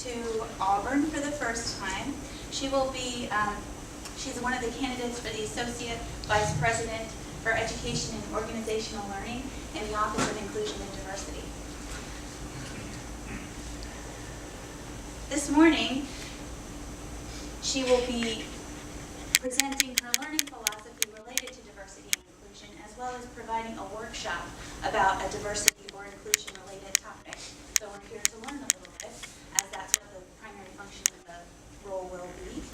to Auburn for the first time. She will be, she's one of the candidates for the Associate Vice President for Education and Organizational Learning in the Office of Inclusion and Diversity. This morning, she will be presenting her learning philosophy related to diversity and inclusion, as well as providing a workshop about a diversity or inclusion related topic. So we're here to learn a little bit, as that's what the primary function of the role will be.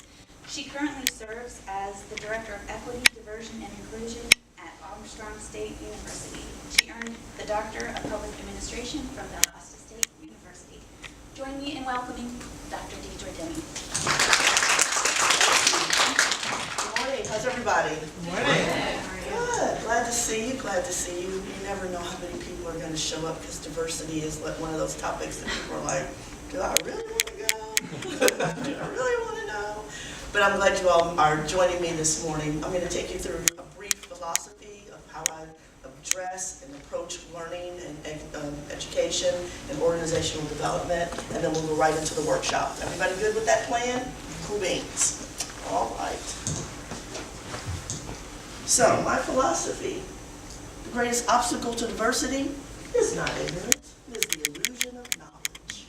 She currently serves as the Director of Equity, Diversion, and Inclusion at Armstrong State University. She earned the Doctor of Public Administration from Valdosta State University. Join me in welcoming Dr. Deidre, Dennie. Good morning. How's everybody? Good morning. Good. Glad to see you. Glad to see you. You never know how many people are going to show up because diversity is one of those topics that people are like, do I really want to go? Do I really want to know? But I'm glad you all are joining me this morning. I'm going to take you through a brief philosophy of how I address and approach learning and education and organizational development, and then we'll go right into the workshop. Everybody good with that plan? Cool beans. All right. So, my philosophy, the greatest obstacle to diversity is not ignorance, it is the illusion of knowledge.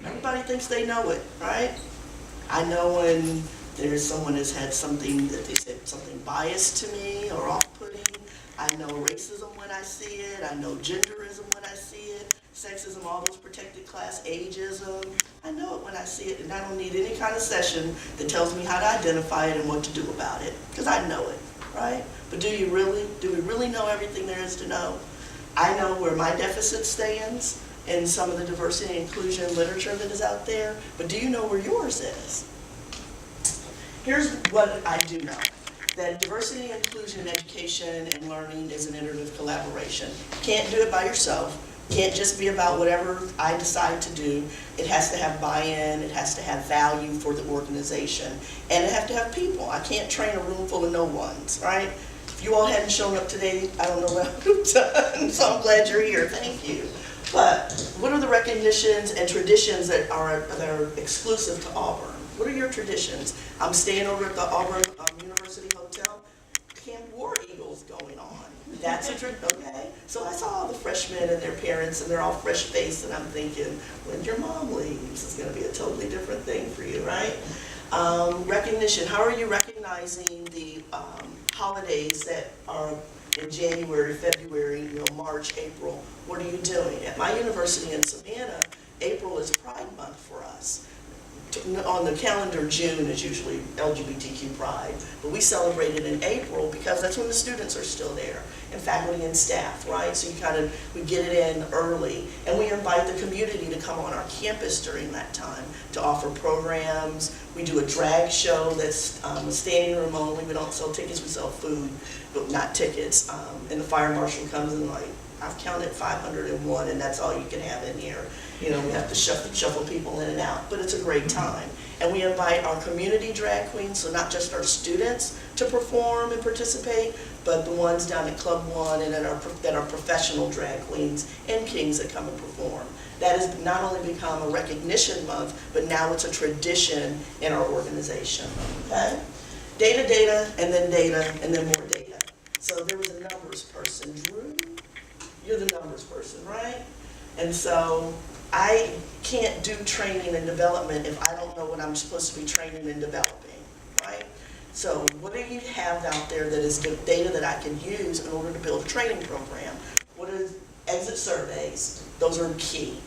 Everybody thinks they know it, right? I know when there's someone that's had something that they said something biased to me or off-putting. I know racism when I see it. I know genderism when I see it. Sexism, all those protected class, ageism. I know it when I see it, and I don't need any kind of session that tells me how to identify it and what to do about it, because I know it, right? But do we really know everything there is to know? I know where my deficit stands in some of the diversity and inclusion literature that is out there, but do you know where yours is? Here's what I do know. That diversity, inclusion, education, and learning is an iterative collaboration. You can't do it by yourself. Can't just be about whatever I decide to do. It has to have buy-in, it has to have value for the organization, and it has to have people. I can't train a room full of no ones, right? If you all hadn't shown up today, I don't know what I would have done, so I'm glad you're here, thank you. But what are the recognitions and traditions that are exclusive to Auburn? What are your traditions? I'm staying over at the Auburn University Hotel. Camp War Eagles going on. That's a tradition, okay? So I saw all the freshmen and their parents, and they're all fresh-faced, and I'm thinking, when your mom leaves, it's going to be a totally different thing for you, right? Recognition. How are you recognizing the holidays that are in January, February, March, April? What are you doing? At my university in Savannah, April is Pride Month for us. On the calendar, June is usually LGBTQ Pride, but we celebrate it in April because that's when the students are still there, and faculty and staff, right? So we get it in early, and we invite the community to come on our campus during that time to offer programs. We do a drag show that's a standing room only. We don't sell tickets, we sell food, but not tickets. And the fire marshal comes and like, I've counted 501, and that's all you can have in here. We have to shuffle people in and out, but it's a great time. And we invite our community drag queens, so not just our students to perform and participate, but the ones down at Club One and that are professional drag queens and kings that come and perform. That has not only become a recognition month, but now it's a tradition in our organization, okay? Data, and then more data. So there was a numbers person. Drew, you're the numbers person, right? And so I can't do training and development if I don't know what I'm supposed to be training and developing, right? So what do you have out there that is data that I can use in order to build a training program? What are exit surveys? Those are key.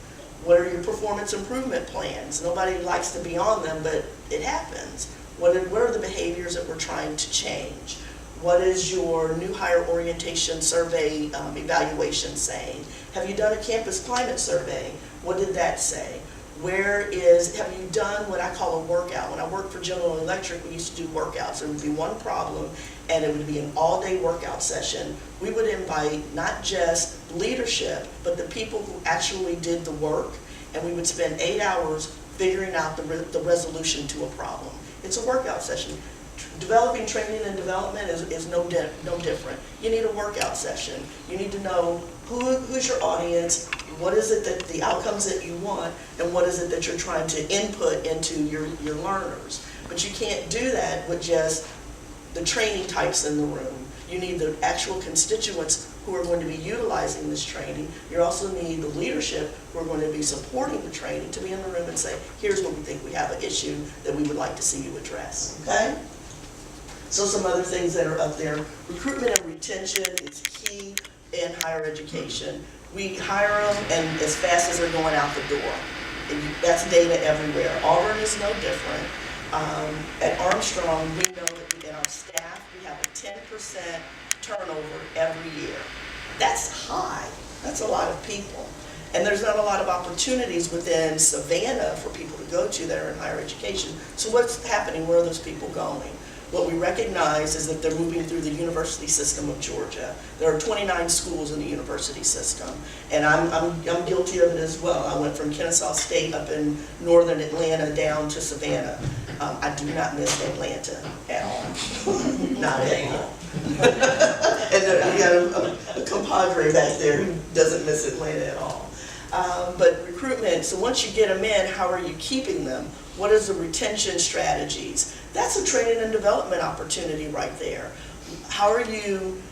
What are your performance improvement plans? Nobody likes to be on them, but it happens. What are the behaviors that we're trying to change? What is your new hire orientation survey evaluation saying? Have you done a campus climate survey? What did that say? Have you done what I call a workout? When I worked for General Electric, we used to do workouts. There would be one problem, and it would be an all-day workout session. We would invite not just leadership, but the people who actually did the work, and we would spend 8 hours figuring out the resolution to a problem. It's a workout session. Developing training and development is no different. You need a workout session. You need to know who's your audience, What is it that the outcomes that you want, and what is it that you're trying to input into your learners? But you can't do that with just the training types in the room. You need the actual constituents who are going to be utilizing this training. You also need the leadership who are going to be supporting the training to be in the room and say, here's what we think we have an issue that we would like to see you address, okay? So some other things that are up there. Recruitment and retention is key in higher education. We hire them and as fast as they're going out the door. And that's data everywhere. Auburn is no different. At Armstrong, we know that in our staff, we have a 10% turnover every year. That's high. That's a lot of people. And there's not a lot of opportunities within Savannah for people to go to that are in higher education. So what's happening? Where are those people going? What we recognize is that they're moving through the university system of Georgia. There are 29 schools in the university system, and I'm guilty of it as well. I went from Kennesaw State up in northern Atlanta down to Savannah. I do not miss Atlanta at all. Not at all. And we got a compadre back there who doesn't miss Atlanta at all. But recruitment, so once you get them in, how are you keeping them? What is the retention strategies? That's a training and development opportunity right there. How are you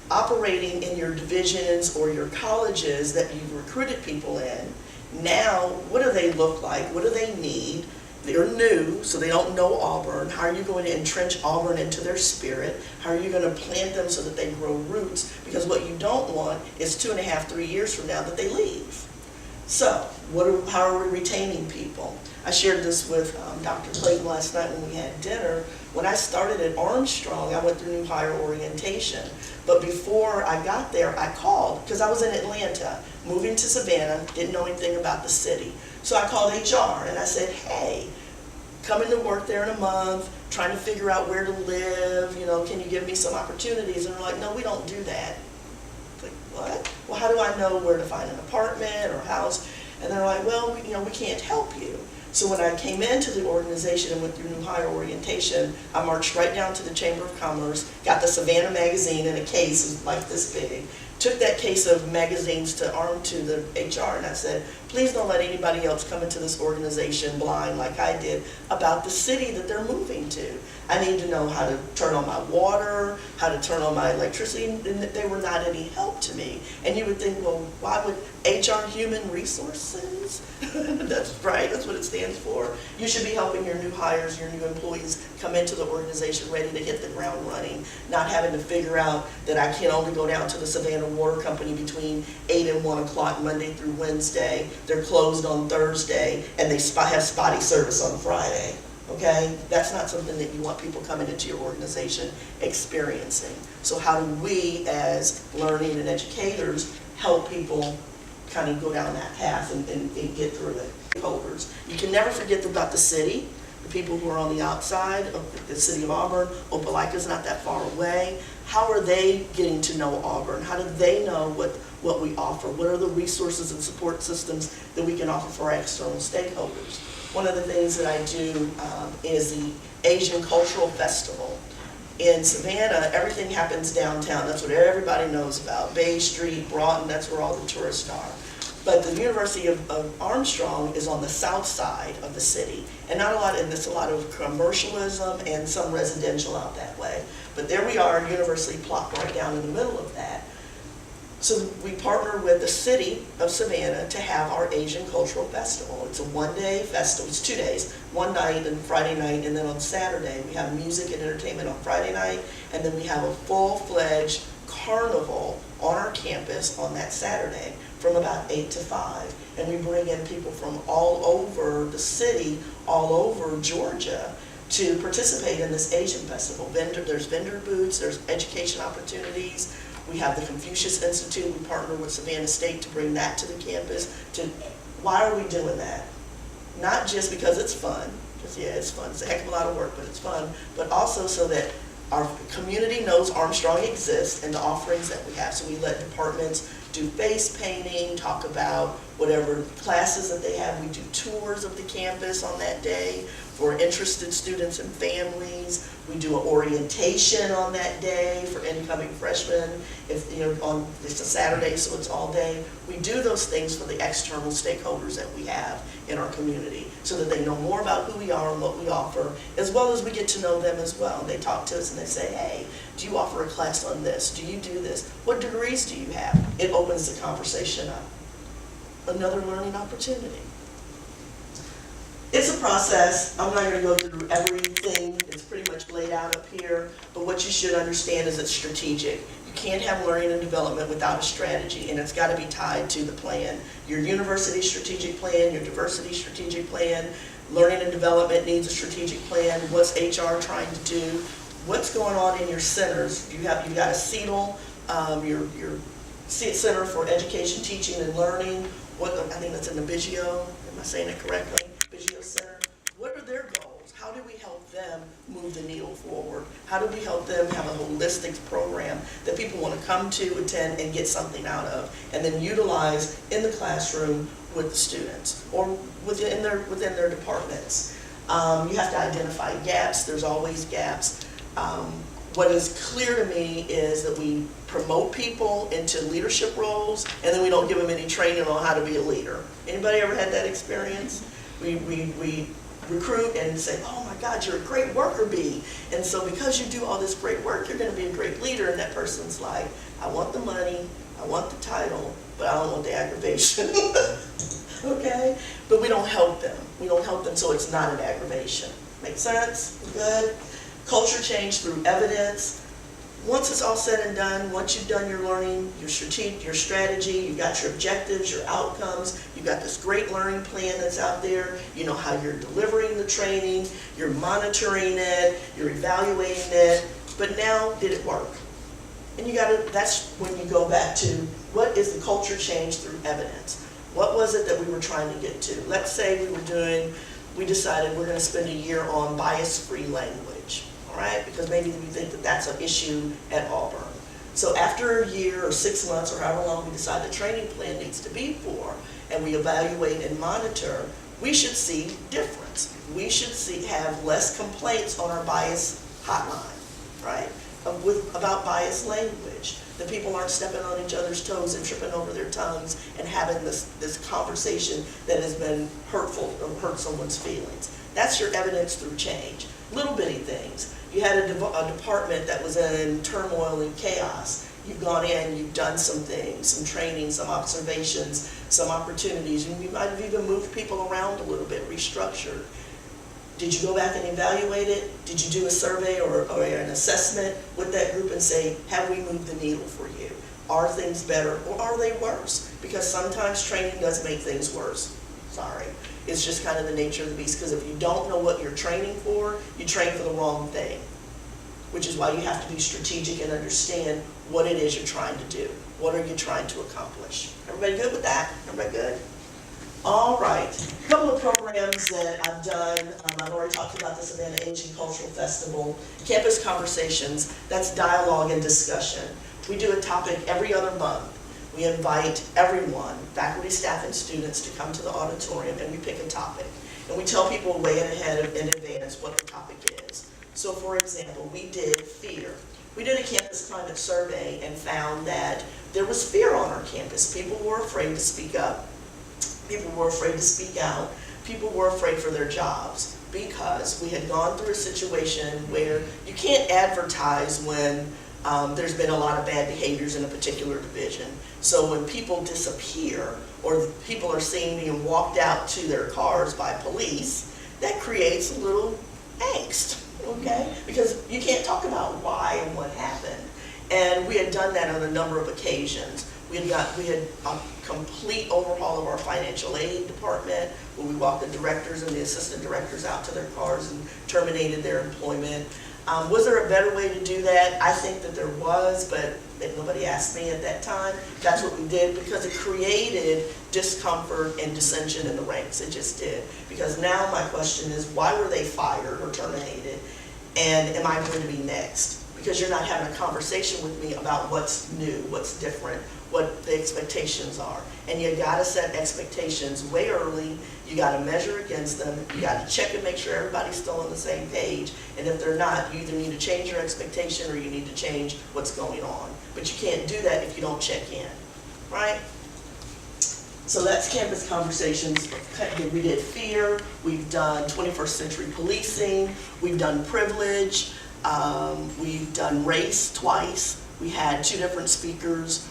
operating in your divisions or your colleges that you've recruited people in? Now, what do they look like? What do they need? They're new, so they don't know Auburn. How are you going to entrench Auburn into their spirit? How are you going to plant them so that they grow roots? Because what you don't want is 2.5, 3 years from now that they leave. So, how are we retaining people? I shared this with Dr. Clayton last night when we had dinner. When I started at Armstrong, I went through new hire orientation. But before I got there, I called, because I was in Atlanta, moving to Savannah, didn't know anything about the city. So I called HR and I said, hey, coming to work there in a month, trying to figure out where to live, can you give me some opportunities? And they're like, no, we don't do that. Like, what? Well, how do I know where to find an apartment or house? And they're like, well, we can't help you. So when I came into the organization and went through new hire orientation, I marched right down to the Chamber of Commerce, got the Savannah magazine in a case like this big, took that case of magazines to the HR, and I said, please don't let anybody else come into this organization blind like I did about the city that they're moving to. I need to know how to turn on my water, how to turn on my electricity, and they were not any help to me. And you would think, well, why would HR, Human Resources? That's right, that's what it stands for. You should be helping your new hires, your new employees come into the organization ready to hit the ground running, not having to figure out that I can only go down to the Savannah Water Company between 8 and 1 o'clock Monday through Wednesday. They're closed on Thursday, and they have spotty service on Friday. Okay? That's not something that you want people coming into your organization experiencing. So how do we, as learning and educators, help people kind of go down that path and get through it? Stakeholders. You can never forget about the city, the people who are on the outside of the city of Auburn. Opelika's not that far away. How are they getting to know Auburn? How do they know what we offer? What are the resources and support systems that we can offer for our external stakeholders? One of the things that I do is the Asian Cultural Festival. In Savannah, everything happens downtown. That's what everybody knows about. Bay Street, Broughton, that's where all the tourists are. But the University of Armstrong is on the south side of the city. And there's a lot of commercialism and some residential out that way. But there we are, university plopped right down in the middle of that. So we partner with the city of Savannah to have our Asian Cultural Festival. It's a one-day festival. It's 2 days, one night and Friday night, and then on Saturday we have music and entertainment on Friday night, and then we have a full-fledged carnival on our campus on that Saturday from about 8 to 5. And we bring in people from all over the city, all over Georgia, to participate in this Asian festival. There's vendor booths, there's education opportunities. We have the Confucius Institute. We partner with Savannah State to bring that to the campus. Why are we doing that? Not just because it's fun, because yeah, it's fun. It's a heck of a lot of work, but it's fun. But also so that our community knows Armstrong exists and the offerings that we have. So we let departments do face painting, talk about whatever classes that they have. We do tours of the campus on that day for interested students and families. We do an orientation on that day for incoming freshmen. If it's a Saturday, so it's all day. We do those things for the external stakeholders that we have in our community so that they know more about who we are and what we offer, as well as we get to know them as well. They talk to us and they say, hey, do you offer a class on this? Do you do this? What degrees do you have? It opens the conversation up. Another learning opportunity. It's a process. I'm not going to go through everything. It's pretty much laid out up here. But what you should understand is it's strategic. You can't have learning and development without a strategy, and it's got to be tied to the plan. Your university strategic plan, your diversity strategic plan, learning and development needs a strategic plan. What's HR trying to do? What's going on in your centers? You've got a CETL, your Center for Education, Teaching, and Learning. I think that's in the Biggio. Am I saying it correctly? Biggio Center. What are their goals? How do we help them move the needle forward? How do we help them have a holistic program that people want to come to, attend, and get something out of, and then utilize in the classroom with the students or within their departments? You have to identify gaps. There's always gaps. What is clear to me is that we promote people into leadership roles, and then we don't give them any training on how to be a leader. Anybody ever had that experience? We recruit and say, oh my God, you're a great worker bee. And so because you do all this great work, you're going to be a great leader. And that person's like, I want the money, I want the title, but I don't want the aggravation. Okay? But we don't help them. We don't help them so it's not an aggravation. Make sense? Good? Culture change through evidence. Once it's all said and done, once you've done your learning, your strategy, you've got your objectives, your outcomes, you've got this great learning plan that's out there, you know how you're delivering the training, you're monitoring it, you're evaluating it, but now did it work? And that's when you go back to what is the culture change through evidence? What was it that we were trying to get to? Let's say we decided we're going to spend a year on bias-free language. All right, because maybe we think that that's an issue at Auburn. So after a year or 6 months or however long we decide the training plan needs to be for, and we evaluate and monitor, we should see difference. We should have less complaints on our bias hotline, right? About bias language. That people aren't stepping on each other's toes and tripping over their tongues and having this conversation that has been hurtful or hurt someone's feelings. That's your evidence through change. Little bitty things. You had a department that was in turmoil and chaos. You've gone in, you've done some things, some training, some observations, some opportunities. You might have even moved people around a little bit, restructured. Did you go back and evaluate it? Did you do a survey or an assessment with that group and say, have we moved the needle for you? Are things better or are they worse? Because sometimes training does make things worse. Sorry. It's just kind of the nature of the beast, because if you don't know what you're training for, you train for the wrong thing, which is why you have to be strategic and understand what it is you're trying to do. What are you trying to accomplish? Everybody good with that? Everybody good? All right. A couple of programs that I've done. I've already talked about the Savannah Aging Cultural Festival. Campus Conversations, that's dialogue and discussion. We do a topic every other month. We invite everyone, faculty, staff, and students to come to the auditorium and we pick a topic. And we tell people way ahead in advance what the topic is. So for example, we did fear. We did a campus climate survey and found that there was fear on our campus. People were afraid to speak up. People were afraid to speak out. People were afraid for their jobs because we had gone through a situation where you can't advertise when there's been a lot of bad behaviors in a particular division. So when people disappear or people are seen being walked out to their cars by police, that creates a little angst, okay? Because you can't talk about why and what happened. And we had done that on a number of occasions. We had a complete overhaul of our financial aid department where we walked the directors and the assistant directors out to their cars and terminated their employment. Was there a better way to do that? I think that there was, but nobody asked me at that time. That's what we did because it created discomfort and dissension in the ranks. It just did. Because now my question is, why were they fired or terminated? And am I going to be next? because you're not having a conversation with me about what's new, what's different, what the expectations are. And you gotta set expectations way early, you gotta measure against them, you gotta check and make sure everybody's still on the same page, and if they're not, you either need to change your expectation or you need to change what's going on. But you can't do that if you don't check in, right? So that's campus conversations. We did fear, we've done 21st century policing, we've done privilege, we've done race twice. We had 2 different speakers,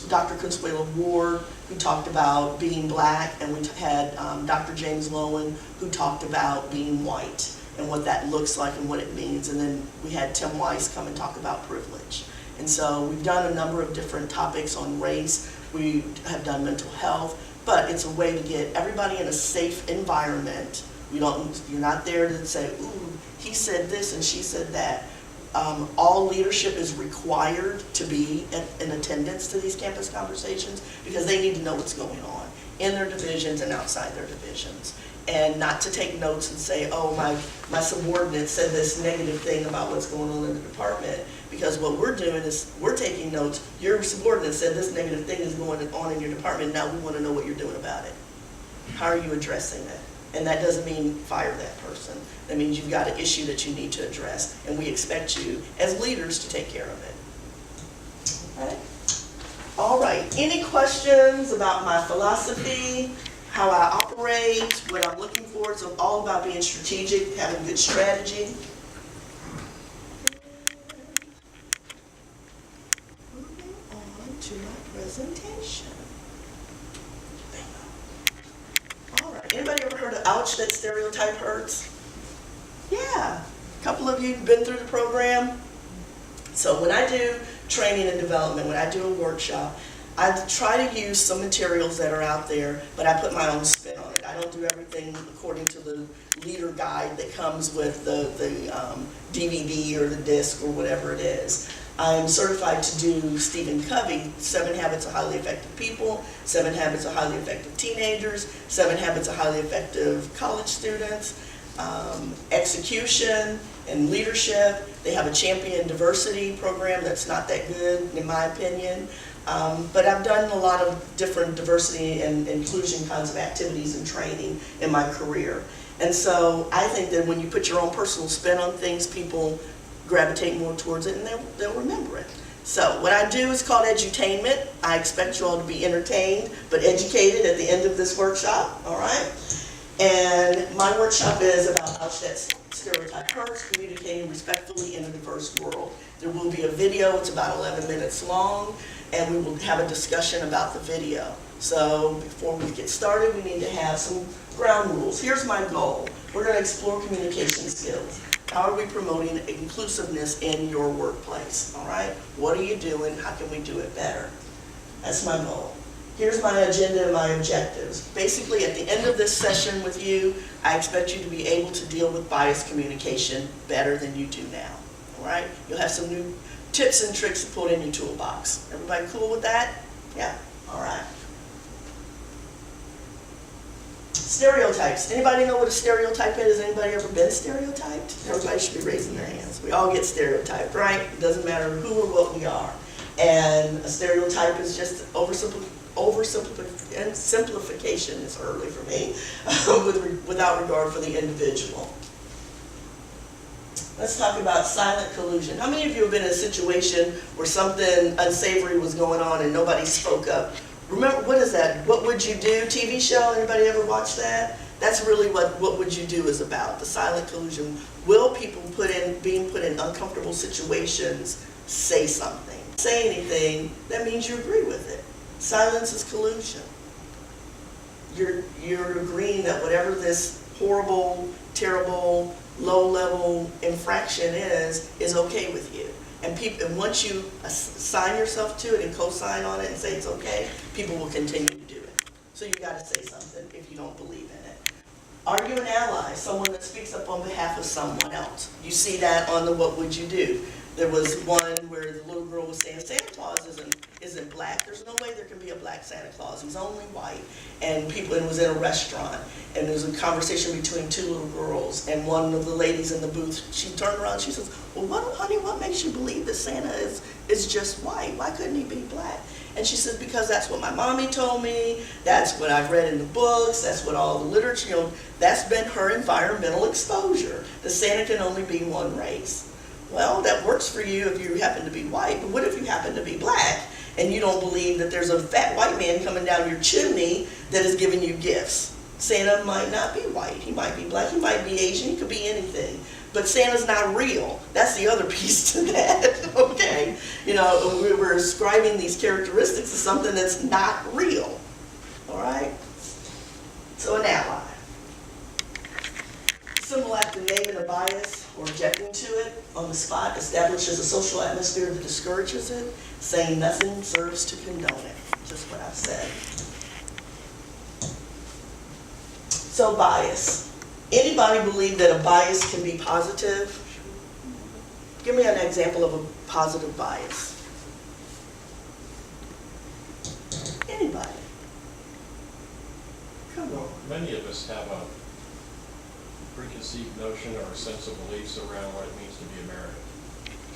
Dr. Consuelo Ward, who talked about being black, and we had Dr. James Lowen, who talked about being white and what that looks like and what it means. And then we had Tim Weiss come and talk about privilege. And so we've done a number of different topics on race. We have done mental health, but it's a way to get everybody in a safe environment. You're not there to say, ooh, he said this and she said that. All leadership is required to be in attendance to these campus conversations because they need to know what's going on in their divisions and outside their divisions. And not to take notes and say, oh, my subordinate said this negative thing about what's going on in the department, because what we're doing is we're taking notes. Your subordinate said this negative thing is going on in your department. Now we want to know what you're doing about it. How are you addressing it? And that doesn't mean fire that person. That means you've got an issue that you need to address, and we expect you as leaders to take care of it. Okay? All right, any questions about my philosophy, how I operate, what I'm looking for? It's all about being strategic, having good strategy. Moving on to my presentation. All right, anybody ever heard of ouch, that stereotype hurts? Yeah, a couple of you have been through the program. So when I do training and development, when I do a workshop, I try to use some materials that are out there, but I put my own spin on it. I don't do everything according to the leader guide that comes with the DVD or the disc or whatever it is. I'm certified to do Stephen Covey, 7 Habits of Highly Effective People, 7 Habits of Highly Effective Teenagers, 7 Habits of Highly Effective College Students, execution and leadership. They have a champion diversity program that's not that good, in my opinion. But I've done a lot of different diversity and inclusion kinds of activities and training in my career. And so I think that when you put your own personal spin on things, people gravitate more towards it and they'll remember it. So what I do is called edutainment. I expect you all to be entertained but educated at the end of this workshop, all right? And my workshop is about ouch, that stereotype hurts, communicating respectfully in a diverse world. There will be a video, it's about 11 minutes long, and we will have a discussion about the video. So before we get started, we need to have some ground rules. Here's my goal. We're going to explore communication skills. How are we promoting inclusiveness in your workplace, all right? What are you doing? How can we do it better? That's my goal. Here's my agenda and my objectives. Basically, at the end of this session with you, I expect you to be able to deal with biased communication better than you do now, all right? You'll have some new tips and tricks to put in your toolbox. Everybody cool with that? Yeah, all right. Stereotypes. Anybody know what a stereotype is? Anybody ever been stereotyped? Everybody should be raising their hands. We all get stereotyped, right? It doesn't matter who or what we are. And a stereotype is just simplification is early for me, without regard for the individual. Let's talk about silent collusion. How many of you have been in a situation where something unsavory was going on and nobody spoke up? Remember, what is that? What Would You Do? TV show? Anybody ever watch that? That's really what Would You Do is about, the silent collusion. Will people being put in uncomfortable situations say something? Say anything, that means you agree with it. Silence is collusion. You're agreeing that whatever this horrible, terrible, low-level infraction is okay with you. And once you assign yourself to it and co-sign on it and say it's okay, people will continue to do it. So you got to say something if you don't believe in it. Are you an ally? Someone that speaks up on behalf of someone else. You see that on the What Would You Do? There was one where the little girl was saying Santa Claus isn't black. There's no way there can be a black Santa Claus. He's only white. And it was in a restaurant, and there was a conversation between two little girls, and one of the ladies in the booth, she turned around, she says, well, honey, what makes you believe that Santa is just white? Why couldn't he be black? And she says, because that's what my mommy told me, that's what I've read in the books, that's what all the literature, that's been her environmental exposure, that Santa can only be one race. Well, that works for you if you happen to be white, but what if you happen to be black and you don't believe that there's a fat white man coming down your chimney that is giving you gifts? Santa might not be white, he might be black, he might be Asian, he could be anything. But Santa's not real. That's the other piece to that, okay? We're ascribing these characteristics to something that's not real, all right? So an ally. Simple act of naming a bias or objecting to it on the spot establishes a social atmosphere that discourages it. Saying nothing serves to condone it. Just what I've said. So bias. Anybody believe that a bias can be positive? Give me an example of a positive bias. Anybody? Come on. Many of us have a preconceived notion or a sense of beliefs around what it means to be American.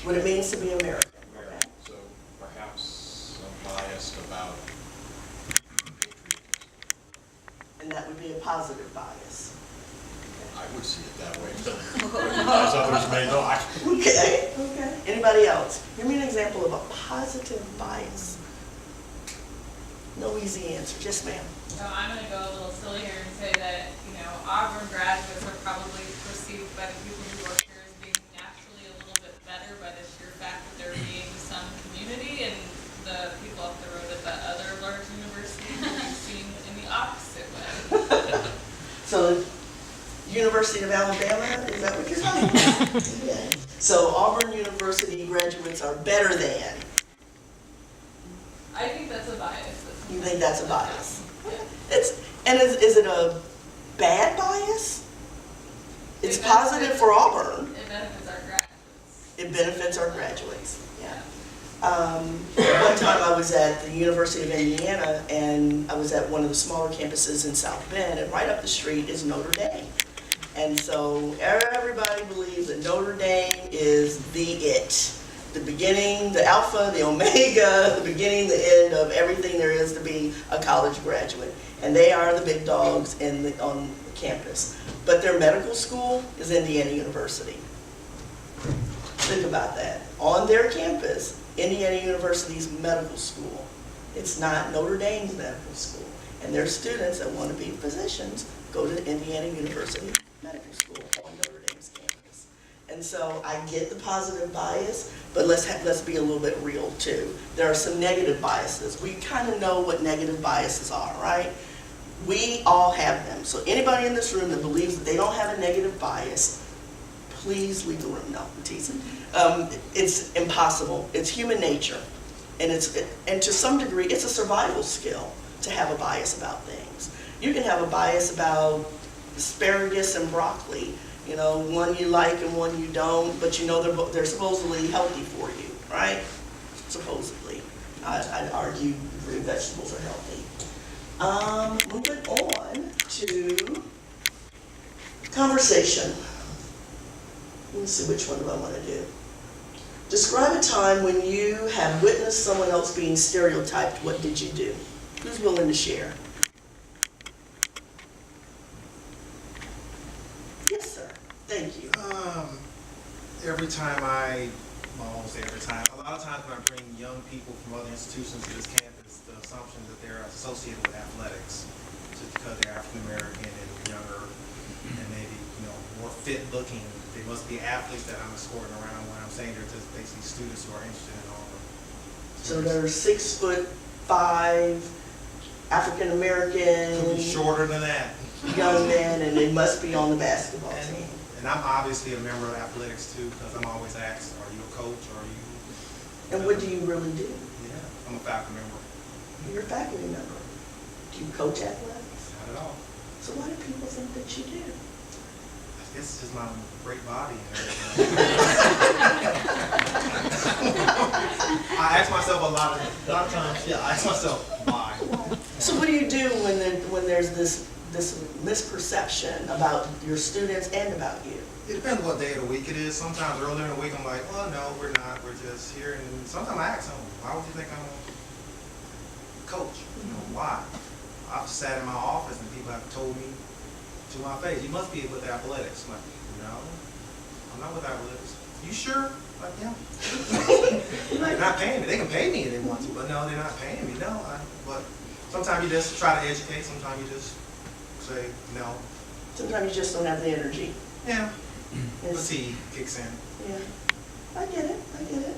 What it means to be American. American. So perhaps I'm biased about patriotism. And that would be a positive bias. I would see it that way, as others may not. Okay. Anybody else? Give me an example of a positive bias. No easy answer. Yes, ma'am. So I'm going to go a little silly here and say that, Auburn graduates are probably perceived by the people who work here as being naturally a little bit better by the sheer fact that they're being some community, and the people up the road at that other large university will be seen in the opposite way. So, University of Alabama, is that what you're saying? Yeah. So Auburn University graduates are better than. I think that's a bias. You think that's a bias? Yeah. Is it a bad bias? It's It positive benefits- for Auburn. It benefits our graduates. It benefits our graduates. Yeah. One time I was at the University of Indiana, and I was at one of the smaller campuses in South Bend, and right up the street is Notre Dame. And so everybody believes that Notre Dame is the beginning, the alpha, the omega, the beginning, the end of everything there is to be a college graduate. And they are the big dogs on campus. But their medical school is Indiana University. Think about that. On their campus, Indiana University's medical school. It's not Notre Dame's medical school. And their students that want to be physicians go to Indiana University Medical School on Notre Dame's campus. And so I get the positive bias, but let's be a little bit real too. There are some negative biases. We kind of know what negative biases are, right? We all have them. So anybody in this room that believes that they don't have a negative bias, please leave the room. No, I'm teasing. It's impossible. It's human nature. And to some degree, it's a survival skill to have a bias about things. You can have a bias about asparagus and broccoli. One you like and one you don't, but they're supposedly healthy for you, right? Supposedly. I'd argue green vegetables are healthy. Moving on to conversation. Let me see which one do I want to do. Describe a time when you have witnessed someone else being stereotyped. What did you do? Who's willing to share? Yes, sir. Thank you. Every time I won't say every time, a lot of times when I bring young people from other institutions to this campus, the assumption that they're associated with athletics, just because they're African American and younger and maybe more fit looking, they must be athletes that I'm escorting around. When I'm saying they're just basically students who are interested in all of So they're 6'5", African American, shorter than that. young men, and they must be on the basketball team. And I'm obviously a member of athletics too, because I'm always asked, are you a coach or are you? And what do you really do? Yeah, I'm a faculty member. You're a faculty member. Do you coach athletics? Not at all. So why do people think that you do? I guess it's just my great body and everything. I ask myself a lot of times, yeah, I ask myself, why? So what do you do when there's this misperception about your students and about you? It depends what day of the week it is. Sometimes earlier in the week I'm like, well, no, we're not. We're just here. And sometimes I ask them, why would you think I'm a coach? You know, why? I've sat in my office and people have told me to my face, you must be with athletics. I'm like, no, I'm not with athletics. You sure? Like, yeah. They're not paying me. They can pay me if they want to, but no, they're not paying me. No, but sometimes you just try to educate. Sometimes you just say no. Sometimes you just don't have the energy. Yeah. It's- Fatigue kicks in. Yeah, I get it.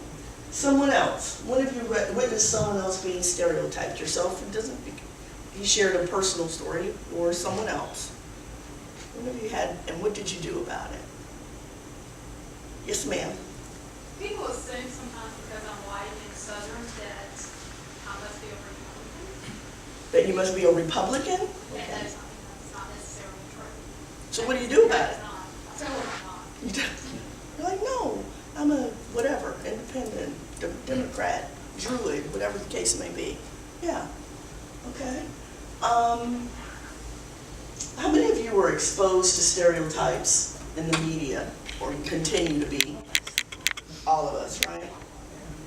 Someone else. When have you witnessed someone else being stereotyped? Yourself? It doesn't. You shared a personal story, or someone else. When have you had, and what did you do about it? Yes, ma'am. People assume sometimes because I'm white and southern that I must be a Republican, That you must be a Republican? and Okay. that's not necessarily true. So what do you do about it? It's not. I tell them I'm not. You don't- You're like, no, I'm a whatever, independent, Democrat, Druid, whatever the case may be. Yeah, okay. How many of you were exposed to stereotypes in the media, or continue to be? All of us, right?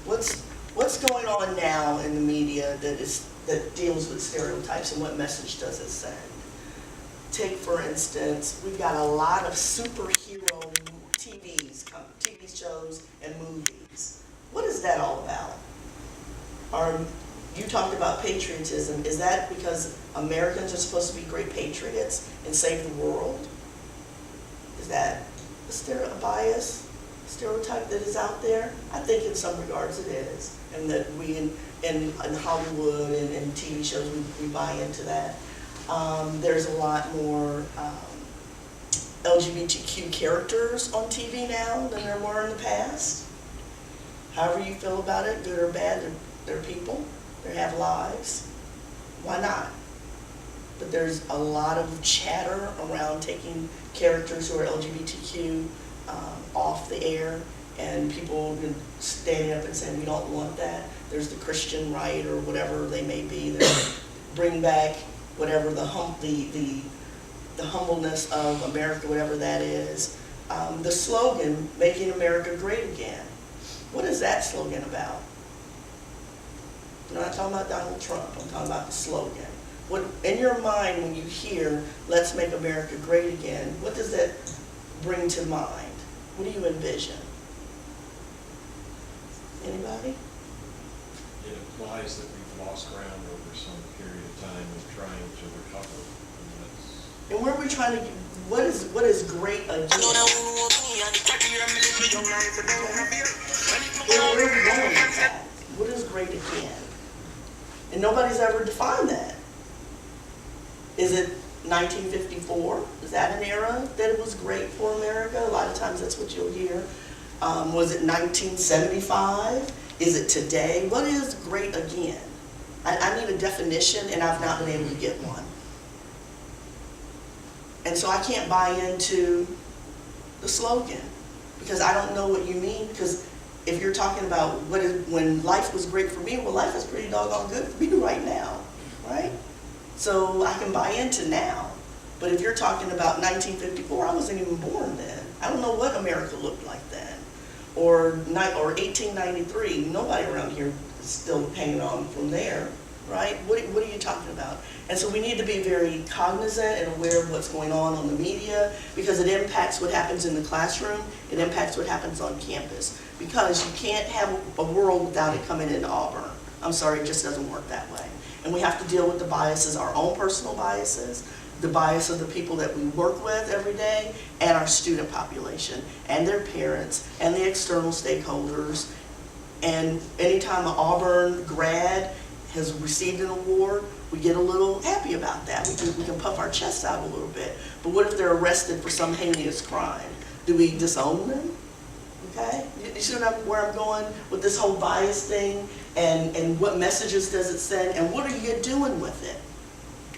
What's going on now in the media that deals with stereotypes, and what message does it send? Take, for instance, we've got a lot of superhero TV shows and movies. What is that all about? You talked about patriotism. Is that because Americans are supposed to be great patriots and save the world? Is that a bias, stereotype that is out there? I think in some regards it is. And that we in Hollywood and TV shows, we buy into that. There's a lot more LGBTQ characters on TV now than there were in the past. However you feel about it, good or bad, they're people. They have lives. Why not? But there's a lot of chatter around taking characters who are LGBTQ off the air, and people standing up and saying we don't want that. There's the Christian right or whatever they may be that bring back whatever the humbleness of America, whatever that is. The slogan, "Making America Great Again." What is that slogan about? I'm not talking about Donald Trump. I'm talking about the slogan. What, in your mind, when you hear "Let's make America great again," what does that bring to mind? What do you envision? Anybody? It implies that we've lost ground over some period of time of trying to recover. And that's, And where are we trying to get, what is great again? Okay. Where are we going with that? What is great again? And nobody's ever defined that. Is it 1954? Is that an era that it was great for America? A lot of times that's what you'll hear. Was it 1975? Is it today? What is great again? I need a definition, and I've not been able to get one. And so I can't buy into the slogan because I don't know what you mean. Because if you're talking about when life was great for me, well, life is pretty doggone good for me right now, right? So I can buy into now. But if you're talking about 1954, I wasn't even born then. I don't know what America looked like then. Or 1893, nobody around here is still hanging on from there, right? What are you talking about? And so we need to be very cognizant and aware of what's going on the media, because it impacts what happens in the classroom, it impacts what happens on campus. Because you can't have a world without it coming into Auburn. I'm sorry, it just doesn't work that way. And we have to deal with the biases, our own personal biases, the bias of the people that we work with every day, and our student population, and their parents, and the external stakeholders. And anytime an Auburn grad has received an award, we get a little happy about that. We can puff our chests out a little bit. But what if they're arrested for some heinous crime? Do we disown them? Okay? You see where I'm going with this whole bias thing? And what messages does it send? And what are you doing with it?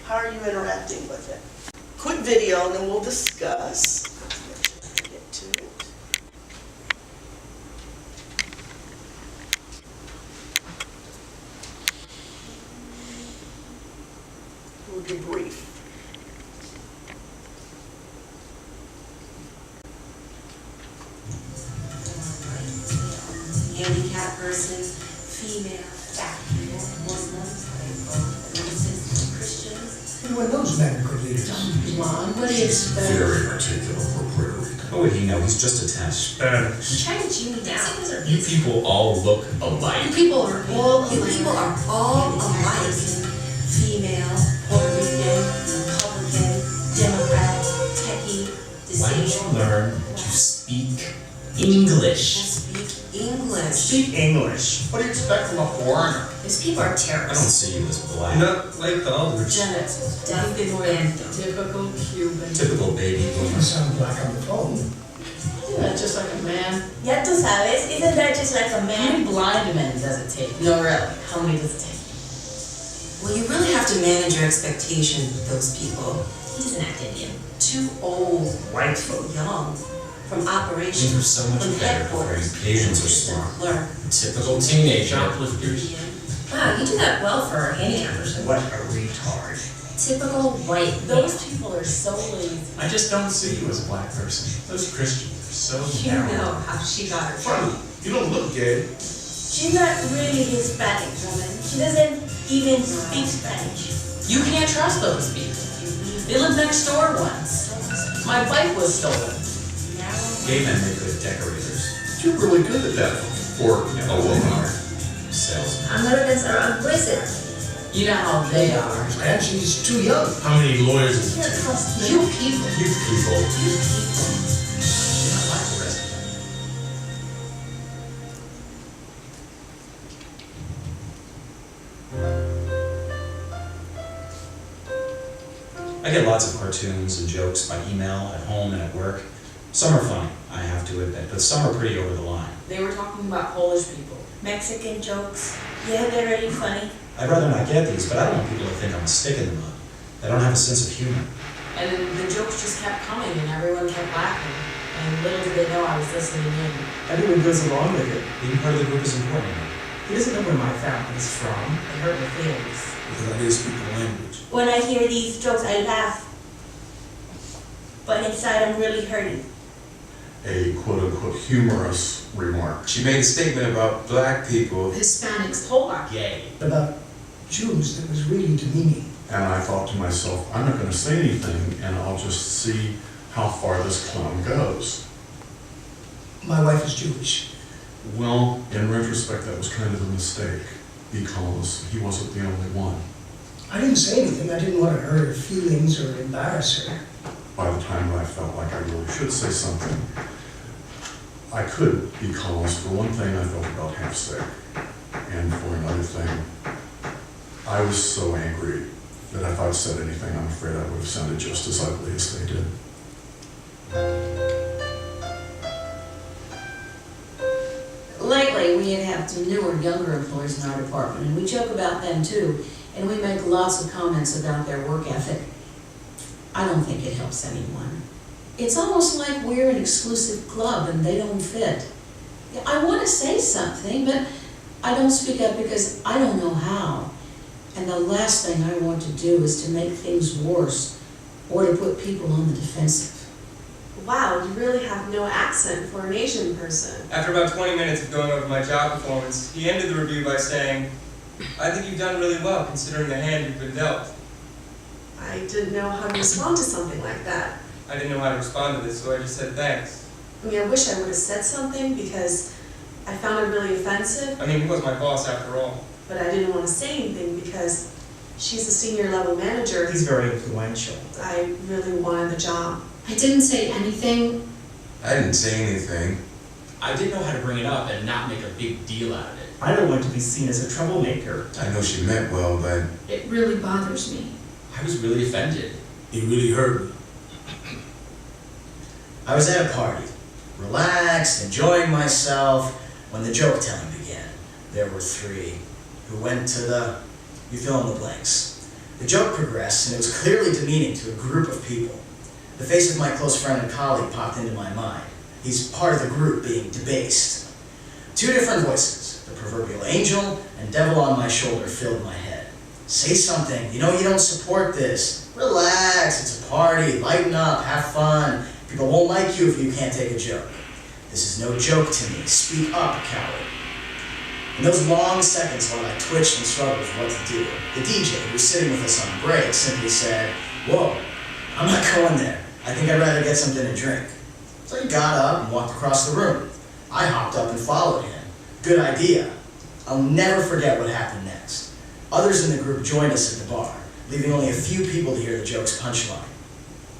How are you interacting with it? Quick video, and then we'll discuss. Get to it. handicapped person, female, fat people, Muslims, racist, Christians. Who are those men good leaders? Blonde, what do you expect? Very articulate for Puerto Rico. What would he know? He's just a test. He's trying to chew me down. You people all look alike. You people are all alike. Female, Puerto Rican, Republican, Democrat, techie, Why don't disabled. you learn to speak English? Speak English. Speak English. What do you expect from a foreigner? These people are I don't terrorists. see you as black. Not like the others. Janet, David, Typical Cuban. Typical baby You boomer. sound black on the phone. Isn't that just like a man? Ya tú sabes, isn't that just like a How man? many blind men does it take? No, really. How many does it take? Well, you really have to manage your expectations with those people. He's an academic. Too old, White too young. From Things operations, are so much from better before headquarters. Asians are Just a smart. clerk. Typical teenager. Shoplifters. Wow, you do that well for a handicap person. What a retard. Typical white. Those people are so lazy. I just don't see you as a black person. Those Christians are so You narrow. know how she got her Funny, job. you don't look gay. She's not really Hispanic woman. She doesn't even speak Spanish. You can't trust those people. They lived next door once. My bike was stolen. Gay men make good decorators. You're really good at that for a woman. Salesmen. Americans are aggressive. You know how they are. And she's too young. How many lawyers does it Can't take? trust You them. people. You people. You people. You're not like the rest of them. I get lots of cartoons and jokes by email, at home and at work. Some are funny, I have to admit, but some are pretty over the line. They were talking about Polish people. Mexican jokes. Yeah, they're really funny. I'd rather not get these, but I don't want people to think I'm a stick in the mud. They don't have a sense of humor. And then the jokes just kept coming and everyone kept laughing. And little did they know I was listening in. Everyone goes along with it. Being part of the group is important. He doesn't know where my family is from. It hurt my feelings. Because I didn't speak the language. When I hear these jokes, I laugh. But inside, I'm really hurting. A quote-unquote humorous remark. She made a statement about black people. Hispanics, whole lot. Gay. About Jews that was really demeaning. And I thought to myself, I'm not gonna say anything, and I'll just see how far this clown goes. My wife is Jewish. Well, in retrospect, that was kind of a mistake, because he wasn't the only one. I didn't say anything. I didn't want to hurt her feelings or embarrass her. By the time I felt like I really should say something, I couldn't, because for one thing, I felt about half sick. And for another thing, I was so angry that if I'd said anything, I'm afraid I would have sounded just as ugly as they did. Lately, we have some newer, younger employees in our department, and we joke about them too, and we make lots of comments about their work ethic. I don't think it helps anyone. It's almost like we're an exclusive club and they don't fit. I want to say something, but I don't speak up because I don't know how. And the last thing I want to do is to make things worse or to put people on the defensive. Wow, you really have no accent for an Asian person. After about 20 minutes of going over my job performance, he ended the review by saying, "I think you've done really well considering the hand you've been dealt." I didn't know how to respond to something like that. I didn't know how to respond to this, so I just said thanks. I mean, I wish I would have said something because I found it really offensive, I mean, he was my boss after all. but I didn't want to say anything because she's a senior level manager. He's very influential. I really wanted the job. I didn't say anything. I didn't say anything. I didn't know how to bring it up and not make a big deal out of it. I don't want to be seen as a troublemaker. I know she meant well, but It really bothers me. I was really offended. It really hurt me. I was at a party, relaxed, enjoying myself, when the joke telling began. There were three who went to you fill in the blanks. The joke progressed, and it was clearly demeaning to a group of people. The face of my close friend and colleague popped into my mind. He's part of the group being debased. Two different voices, the proverbial angel and devil on my shoulder, filled my head. Say something, you know you don't support this. Relax, it's a party, lighten up, have fun. People won't like you if you can't take a joke. This is no joke to me. Speak up, coward. In those long seconds while I twitched and struggled with what to do, the DJ, who was sitting with us on break, simply said, "Whoa, I'm not going there. I think I'd rather get something to drink." So he got up and walked across the room. I hopped up and followed him. Good idea. I'll never forget what happened next. Others in the group joined us at the bar, leaving only a few people to hear the joke's punchline.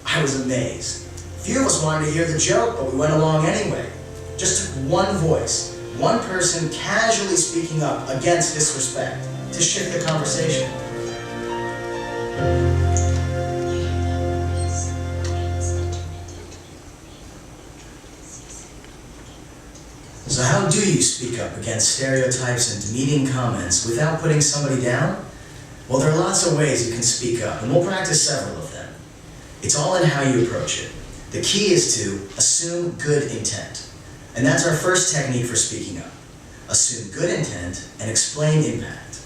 I was amazed. Few of us wanted to hear the joke, but we went along anyway. Just took one voice, one person casually speaking up against disrespect to shift the conversation. So how do you speak up against stereotypes and demeaning comments without putting somebody down? Well, there are lots of ways you can speak up, and we'll practice several of them. It's all in how you approach it. The key is to assume good intent. And that's our first technique for speaking up. Assume good intent and explain impact.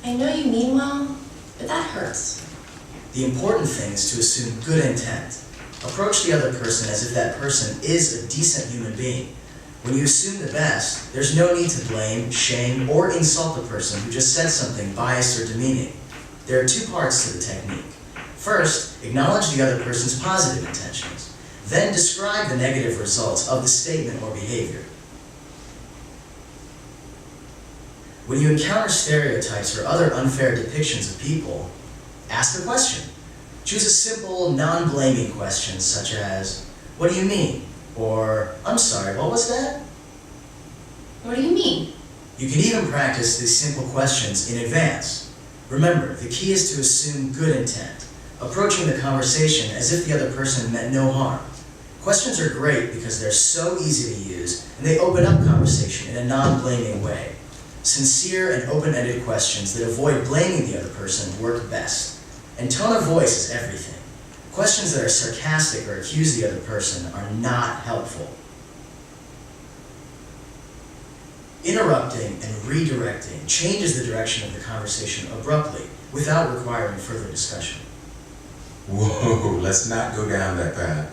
I know you mean well, but that hurts. The important thing is to assume good intent. Approach the other person as if that person is a decent human being. When you assume the best, there's no need to blame, shame, or insult the person who just said something biased or demeaning. There are two parts to the technique. First, acknowledge the other person's positive intentions. Then describe the negative results of the statement or behavior. When you encounter stereotypes or other unfair depictions of people, ask a question. Choose a simple, non-blaming question such as, "What do you mean?" Or, "I'm sorry, what was that?" What do you mean? You can even practice these simple questions in advance. Remember, the key is to assume good intent, approaching the conversation as if the other person meant no harm. Questions are great because they're so easy to use and they open up conversation in a non-blaming way. Sincere and open-ended questions that avoid blaming the other person work best. And tone of voice is everything. Questions that are sarcastic or accuse the other person are not helpful. Interrupting and redirecting changes the direction of the conversation abruptly without requiring further discussion. Whoa, let's not go down that path.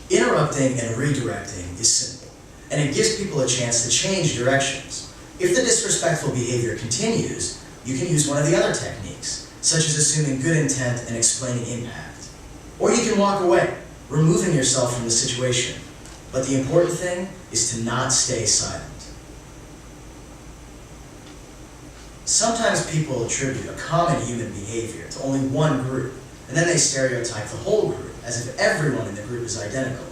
Interrupting and redirecting is simple, and it gives people a chance to change directions. If the disrespectful behavior continues, you can use one of the other techniques, such as assuming good intent and explaining impact. Or you can walk away, removing yourself from the situation. But the important thing is to not stay silent. Sometimes people attribute a common human behavior to only one group, and then they stereotype the whole group as if everyone in the group is identical.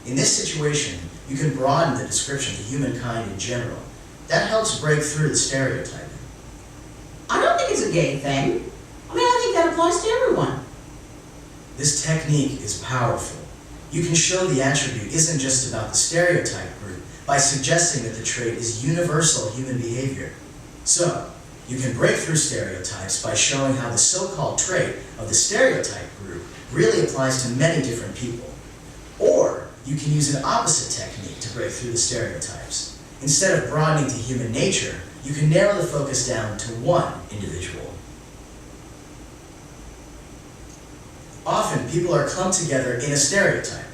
In this situation, you can broaden the description to humankind in general. That helps break through the stereotyping. I don't think it's a gay thing. I mean, I think that applies to everyone. This technique is powerful. You can show the attribute isn't just about the stereotype group by suggesting that the trait is universal human behavior. So, you can break through stereotypes by showing how the so-called trait of the stereotype group really applies to many different people. Or, you can use an opposite technique to break through the stereotypes. Instead of broadening to human nature, you can narrow the focus down to one individual. Often, people are clumped together in a stereotype.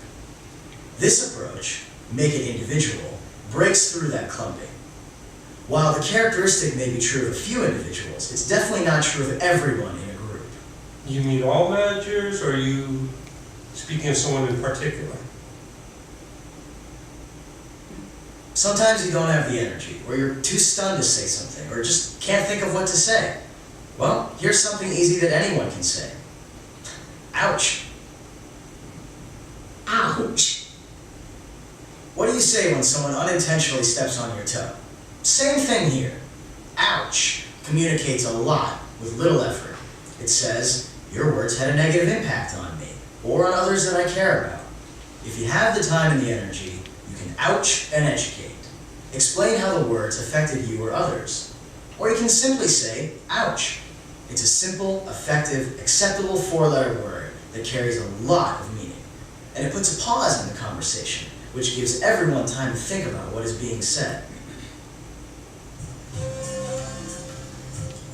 This approach, make it individual, breaks through that clumping. While the characteristic may be true of a few individuals, it's definitely not true of everyone in a group. You mean all managers, or are you speaking of someone in particular? Sometimes you don't have the energy, or you're too stunned to say something, or just can't think of what to say. Well, here's something easy that anyone can say. Ouch. Ouch. What do you say when someone unintentionally steps on your toe? Same thing here. Ouch communicates a lot with little effort. It says, your words had a negative impact on me, or on others that I care about. If you have the time and the energy, you can ouch and educate. Explain how the words affected you or others. Or you can simply say, ouch. It's a simple, effective, acceptable four-letter word that carries a lot of meaning. And it puts a pause in the conversation, which gives everyone time to think about what is being said.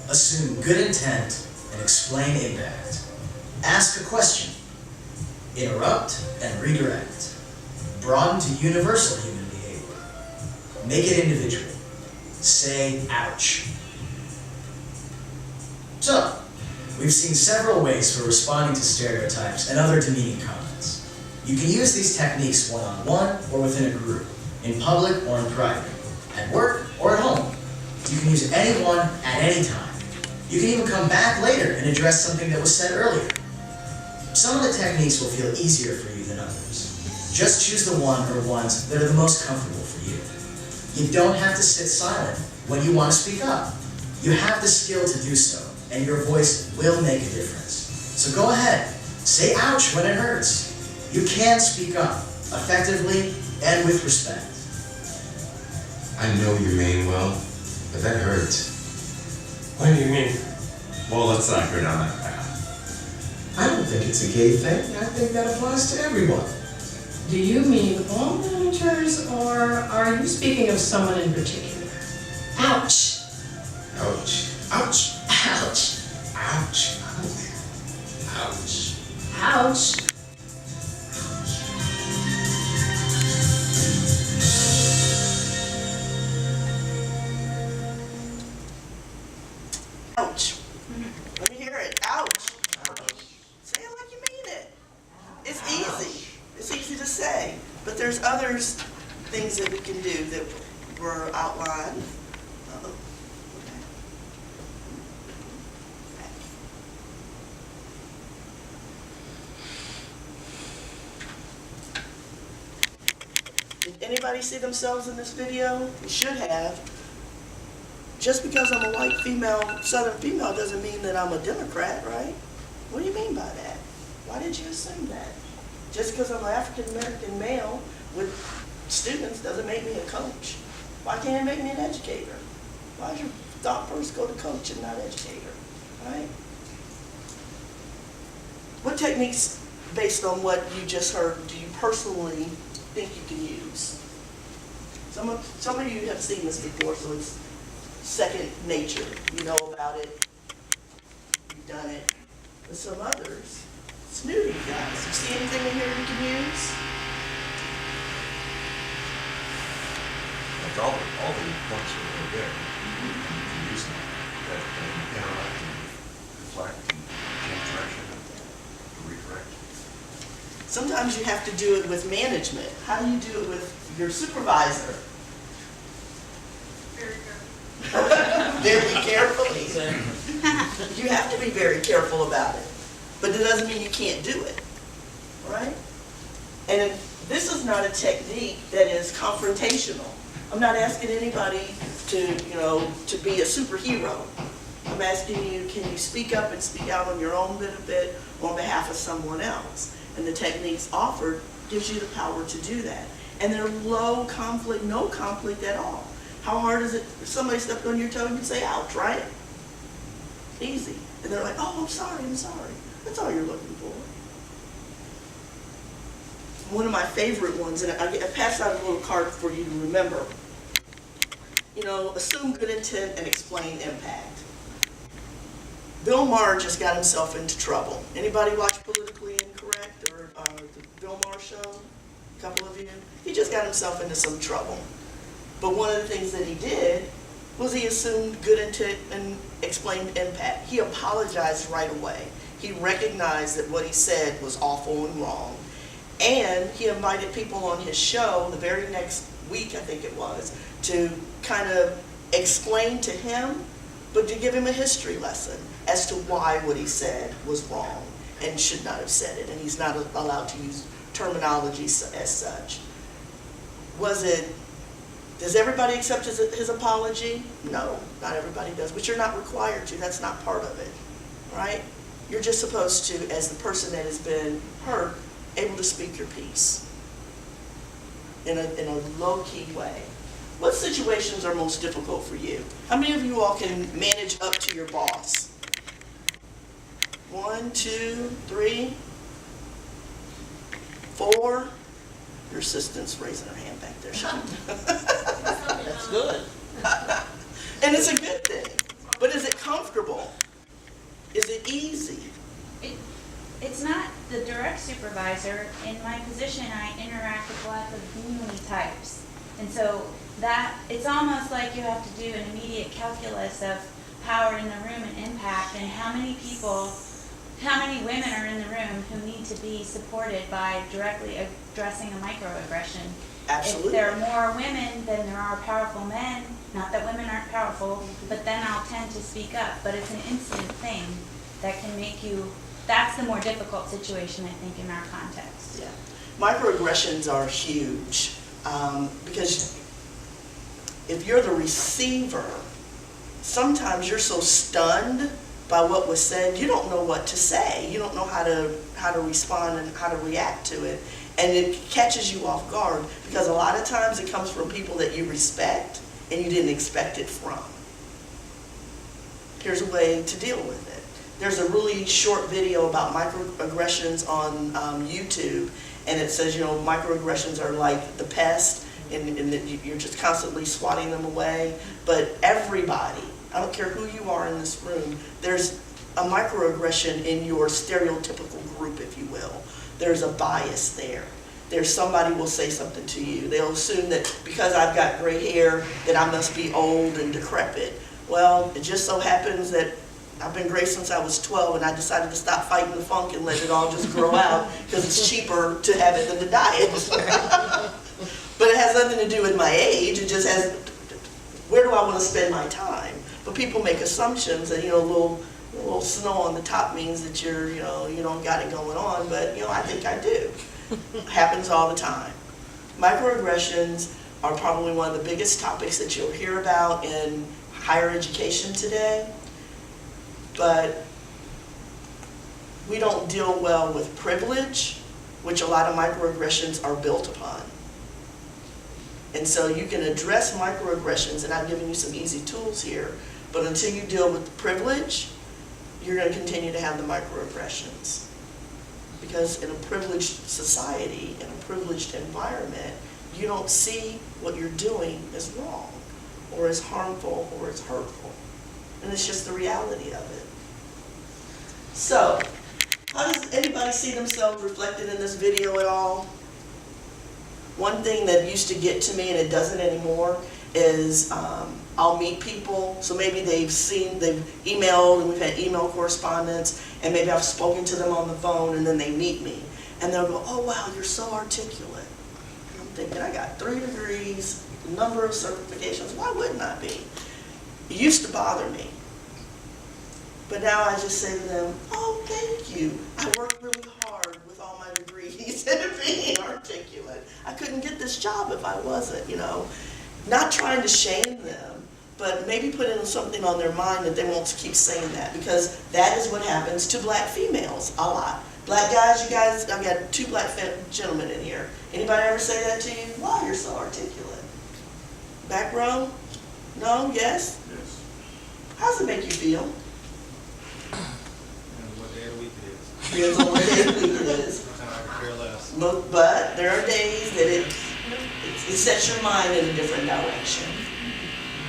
Assume good intent and explain impact. Ask a question. Interrupt and redirect. Broaden to universal human behavior. Make it individual. say ouch. So, we've seen several ways for responding to stereotypes and other demeaning comments. You can use these techniques one-on-one or within a group, in public or in private, at work or at home. You can use any one at any time. You can even come back later and address something that was said earlier. Some of the techniques will feel easier for you than others. Just choose the one or ones that are the most comfortable for you. You don't have to sit silent when you want to speak up. You have the skill to do so, and your voice will make a difference. So go ahead, say ouch when it hurts. You can speak up, effectively and with respect. I know you mean well, but that hurts. What do you mean? Well, let's not go down that path. I don't think it's a gay thing. I think that applies to everyone. Do you mean all managers, or are you speaking of someone in particular? Ouch. Ouch. Ouch. Ouch. Ouch. Ouch. Ouch. Ouch. Let me hear it. Ouch. Say it like you mean it. It's easy. It's easy to say. But there's others, things that we can do that were outlined. Uh-oh. Okay. Did anybody see themselves in this video? You should have. Just because I'm a white female, Southern female, doesn't mean that I'm a Democrat, right? What do you mean by that? Why did you assume that? Just because I'm an African-American male with students doesn't make me a coach. Why can't it make me an educator? Why does your thought first go to coach and not educator, right? What techniques, based on what you just heard, do you personally think you can use? Some of you have seen this before, so it's second nature. You know about it. You've done it. But some others, it's new to you guys. You see anything in here you can use? All the points are really good. You can use them. That interact and reflect and change direction and redirect. Sometimes you have to do it with management. How do you do it with your supervisor? Very carefully. You have to be very careful about it. But it doesn't mean you can't do it, right? And this is not a technique that is confrontational. I'm not asking anybody to, to be a superhero. I'm asking you, can you speak up and speak out on your own benefit on behalf of someone else? And the techniques offered gives you the power to do that. And they're low conflict, no conflict at all. How hard is it if somebody stepped on your toe and you say ouch, right? Easy. And they're like, oh, I'm sorry. That's all you're looking for. One of my favorite ones, and I passed out a little card for you to remember. Assume good intent and explain impact. Bill Maher just got himself into trouble. Anybody watch Politically Incorrect or the Bill Maher show? A couple of you? He just got himself into some trouble. But one of the things that he did was he assumed good intent and explained impact. He apologized right away. He recognized that what he said was awful and wrong. And he invited people on his show the very next week, I think it was, to kind of explain to him, but to give him a history lesson as to why what he said was wrong and should not have said it. And he's not allowed to use terminology as such. Does everybody accept his apology? No, not everybody does, but you're not required to. That's not part of it, right? You're just supposed to, as the person that has been hurt, able to speak your piece in a low-key way. What situations are most difficult for you? How many of you all can manage up to your boss? 1, 2, 3, 4. Your assistant's raising her hand back there. That's good. And it's a good thing. But is it comfortable? Is it easy? It's not the direct supervisor. In my position, I interact with lots of community types. And so that, it's almost like you have to do an immediate calculus of power in the room and impact, and how many people, how many women are in the room who need to be supported by directly addressing a microaggression. Absolutely. If there are more women than there are powerful men, not that women aren't powerful, but then I'll tend to speak up. But it's an instant thing that can make you, that's the more difficult situation, I think, in our context. Yeah. Microaggressions are huge, because if you're the receiver, sometimes you're so stunned by what was said, you don't know what to say. You don't know how to respond and how to react to it. And it catches you off guard, because a lot of times it comes from people that you respect and you didn't expect it from. Here's a way to deal with it. There's a really short video about microaggressions on YouTube, and it says, you know, microaggressions are like the pest, and that you're just constantly swatting them away. But everybody, I don't care who you are in this room, there's a microaggression in your stereotypical group, if you will. There's a bias there. There's somebody will say something to you. They'll assume that because I've got gray hair that I must be old and decrepit. Well, it just so happens that I've been gray since I was 12, and I decided to stop fighting the funk and let it all just grow out, because it's cheaper to have it than to dye it. But it has nothing to do with my age. It just has, where do I want to spend my time? But people make assumptions that, you know, a little snow on the top means that you're, you know, you don't got it going on, but, you know, I think I do. Happens all the time. Microaggressions are probably one of the biggest topics that you'll hear about in higher education today, but we don't deal well with privilege, which a lot of microaggressions are built upon. And so you can address microaggressions, and I've given you some easy tools here, but until you deal with privilege, you're going to continue to have the microaggressions. Because in a privileged society, in a privileged environment, you don't see what you're doing as wrong, or as harmful, or as hurtful. And it's just the reality of it. So, how does anybody see themselves reflected in this video at all? One thing that used to get to me, and it doesn't anymore, is I'll meet people, so maybe they've emailed, and we've had email correspondence, and maybe I've spoken to them on the phone, and then they meet me, and they'll go, oh wow, you're so articulate. And I'm thinking, I got 3 degrees, a number of certifications, why wouldn't I be? It used to bother me. But now I just say to them, oh, thank you. I worked really hard with all my degrees and being articulate. I couldn't get this job if I wasn't, you know. Not trying to shame them, but maybe putting something on their mind that they won't keep saying that, because that is what happens to black females a lot. Black guys, you guys, I've got 2 black gentlemen in here. Anybody ever say that to you? Wow, you're so articulate. Back row? No? Yes? Yes. How does it make you feel? What day of the week it is. Depends on what day of the week it is. Sometimes I can care less. But there are days that it sets your mind in a different direction.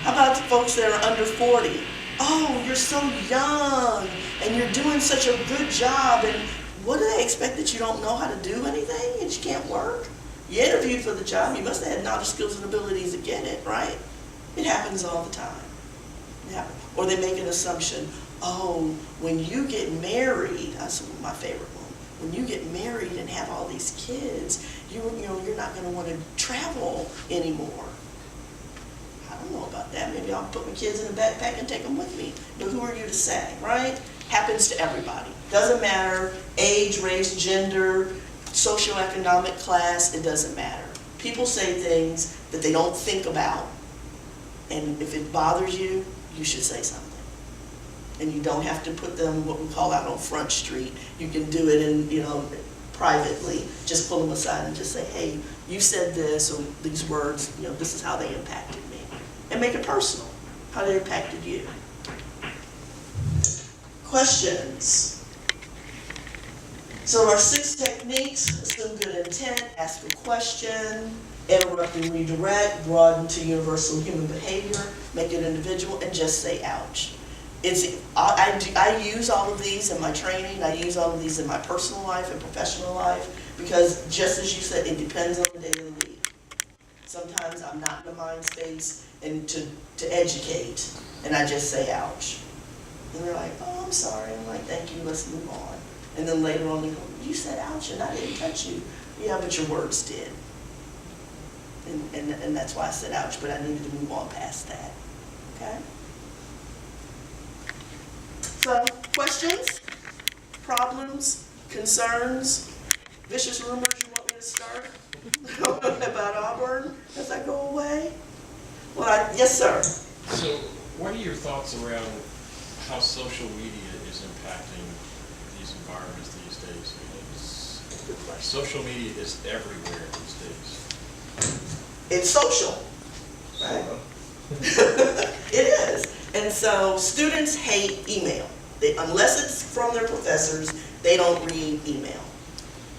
How about the folks that are under 40? Oh, you're so young, and you're doing such a good job, and what do they expect, that you don't know how to do anything, and you can't work? You interviewed for the job, you must have had knowledge, skills, and abilities to get it, right? It happens all the time. It happens. Or they make an assumption, oh, when you get married, that's my favorite one, when you get married and have all these kids, you're not going to want to travel anymore. I don't know about that. Maybe I'll put my kids in a backpack and take them with me. But who are you to say, right? Happens to everybody. Doesn't matter, age, race, gender, socioeconomic class, it doesn't matter. People say things that they don't think about, and if it bothers you, you should say something. And you don't have to put them what we call out on Front Street. You can do it in, you know, privately. Just pull them aside and just say, hey, you said this, or these words, you know, this is how they impacted me. And make it personal, how they impacted you. Questions? So our 6 techniques: assume good intent, ask a question, interrupt and redirect, broaden to universal human behavior, make it individual, and just say ouch. I use all of these in my training. I use all of these in my personal life and professional life, because just as you said, it depends on the day of the week. Sometimes I'm not in the mind space and to educate, and I just say, ouch. And they're like, oh, I'm sorry. I'm like, thank you, let's move on. And then later on they go, you said ouch and I didn't touch you. Yeah, but your words did. And that's why I said ouch, but I needed to move on past that, okay? So, questions, problems, concerns, vicious rumors you want me to start about Auburn as I go away? Well, yes, sir. So, what are your thoughts around how social media is impacting these environments these days? Social media is everywhere these days. It's social, right? It is. And so students hate email. Unless it's from their professors, they don't read email.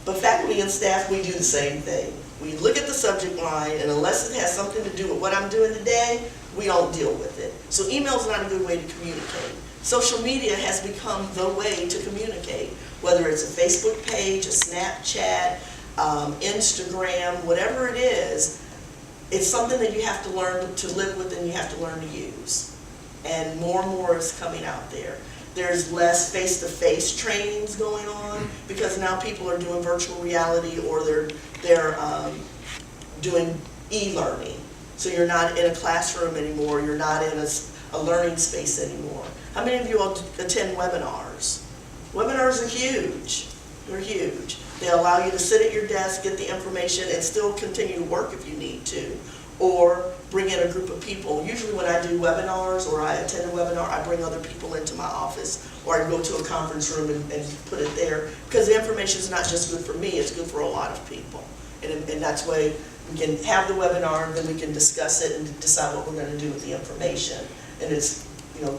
But faculty and staff, we do the same thing. We look at the subject line, and unless it has something to do with what I'm doing today, we don't deal with it. So email's not a good way to communicate. Social media has become the way to communicate, whether it's a Facebook page, a Snapchat, Instagram, whatever it is. It's something that you have to learn to live with and you have to learn to use. And more is coming out there. There's less face-to-face trainings going on because now people are doing virtual reality or they're doing e-learning. So you're not in a classroom anymore, you're not in a learning space anymore. How many of you all attend webinars? Webinars are huge. They're huge. They allow you to sit at your desk, get the information, and still continue to work if you need to. Or bring in a group of people. Usually when I do webinars or I attend a webinar, I bring other people into my office or I go to a conference room and put it there. Because the information is not just good for me, it's good for a lot of people. And that's why we can have the webinar, then we can discuss it and decide what we're going to do with the information. And it's,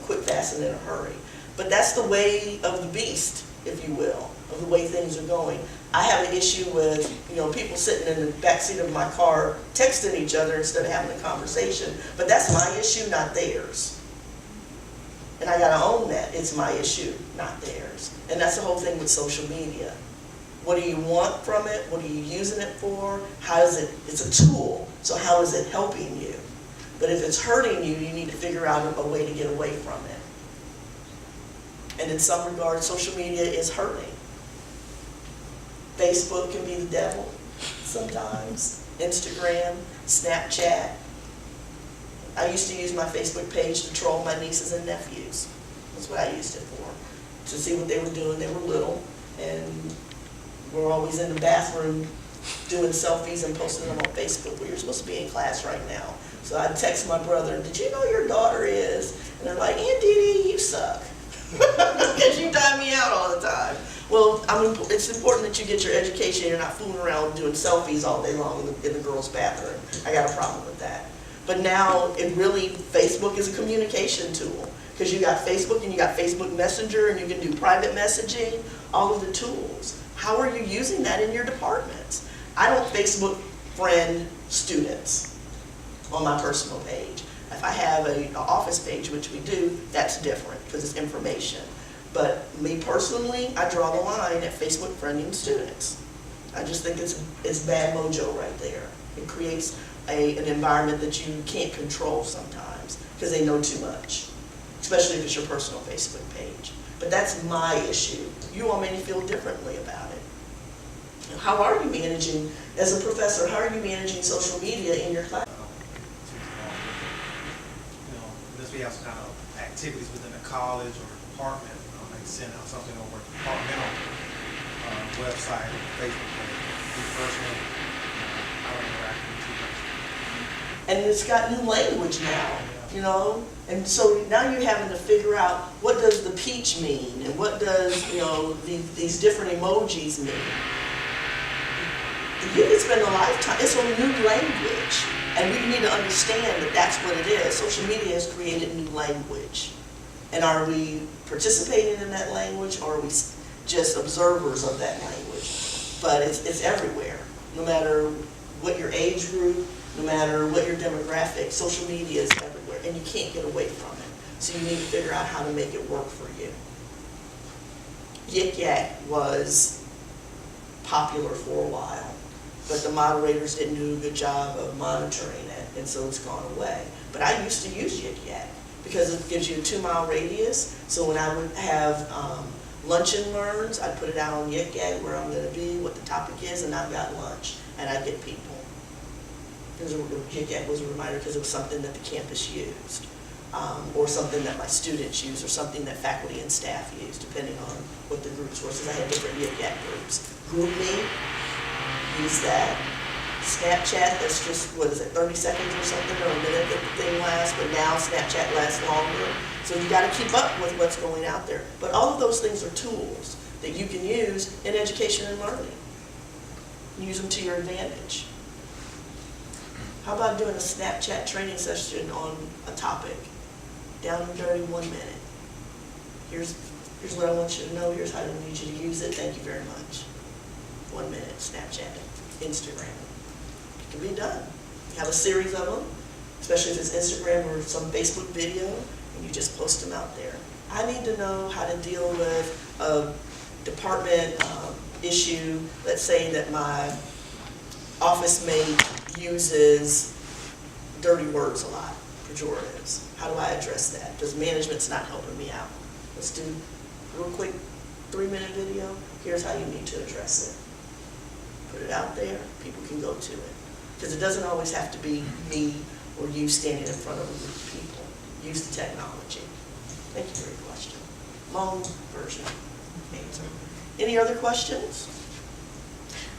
quick, fast, and in a hurry. But that's the way of the beast, if you will, of the way things are going. I have an issue with, people sitting in the backseat of my car texting each other instead of having a conversation. But that's my issue, not theirs. And I gotta own that. It's my issue, not theirs. And that's the whole thing with social media. What do you want from it? What are you using it for? How is it? It's a tool. So how is it helping you? But if it's hurting you, you need to figure out a way to get away from it. And in some regards, social media is hurting. Facebook can be the devil sometimes. Instagram, Snapchat. I used to use my Facebook page to troll my nieces and nephews. That's what I used it for. To see what they were doing. They were little and we're always in the bathroom doing selfies and posting them on Facebook. Well, you're supposed to be in class right now. So I'd text my brother, did you know your daughter is? And they're like, Aunt Dee, you suck. Because you dime me out all the time. Well, it's important that you get your education. You're not fooling around doing selfies all day long in the girls' bathroom. I got a problem with that. But now, Facebook is a communication tool. Because you got Facebook and you got Facebook Messenger and you can do private messaging, all of the tools. How are you using that in your departments? I don't Facebook friend students on my personal page. If I have an office page, which we do, that's different because it's information. But me personally, I draw the line at Facebook friending students. I just think it's bad mojo right there. It creates an environment that you can't control sometimes because they know too much, especially if it's your personal Facebook page. But that's my issue. You all may feel differently about it. How are you managing, as a professor, how are you managing social media in your class? Unless we have some kind of activities within a college or department, they send out something over a departmental website or Facebook page. Me personally, I don't interact with too much. And it's got new language now, and so now you're having to figure out what does the peach mean and what does, these different emojis mean. You can spend a lifetime, it's a new language, and we need to understand that that's what it is. Social media has created new language. And are we participating in that language, or are we just observers of that language? But it's everywhere, no matter what your age group, no matter what your demographic, social media is everywhere, and you can't get away from it. So you need to figure out how to make it work for you. Yik Yak was popular for a while, but the moderators didn't do a good job of monitoring it, and so it's gone away. But I used to use Yik Yak because it gives you a 2-mile radius. So when I would have lunch and learns, I'd put it out on Yik Yak where I'm going to be, what the topic is, and I've got lunch, and I'd get people. Yik Yak was a reminder because it was something that the campus used, or something that my students used, or something that faculty and staff used, depending on what the groups were. So I had different Yik Yak groups. GroupMe, use that. Snapchat, that's just, what is it, 30 seconds or something, or a minute that the thing lasts, but now Snapchat lasts longer. So you got to keep up with what's going out there. But all of those things are tools that you can use in education and learning. Use them to your advantage. How about doing a Snapchat training session on a topic? Down and dirty, 1 minute. Here's what I want you to know. Here's how I need you to use it. Thank you very much. 1 minute, Snapchat, Instagram. It can be done. You have a series of them, especially if it's Instagram or some Facebook video, and you just post them out there. I need to know how to deal with a department issue. Let's say that my office mate uses dirty words a lot, pejoratives. How do I address that? Because management's not helping me out. Let's do a real quick 3-minute video. Here's how you need to address it. Put it out there, people can go to it. Because it doesn't always have to be me or you standing in front of a group of people. Use the technology. Thank you for your question. Long version answer. Any other questions?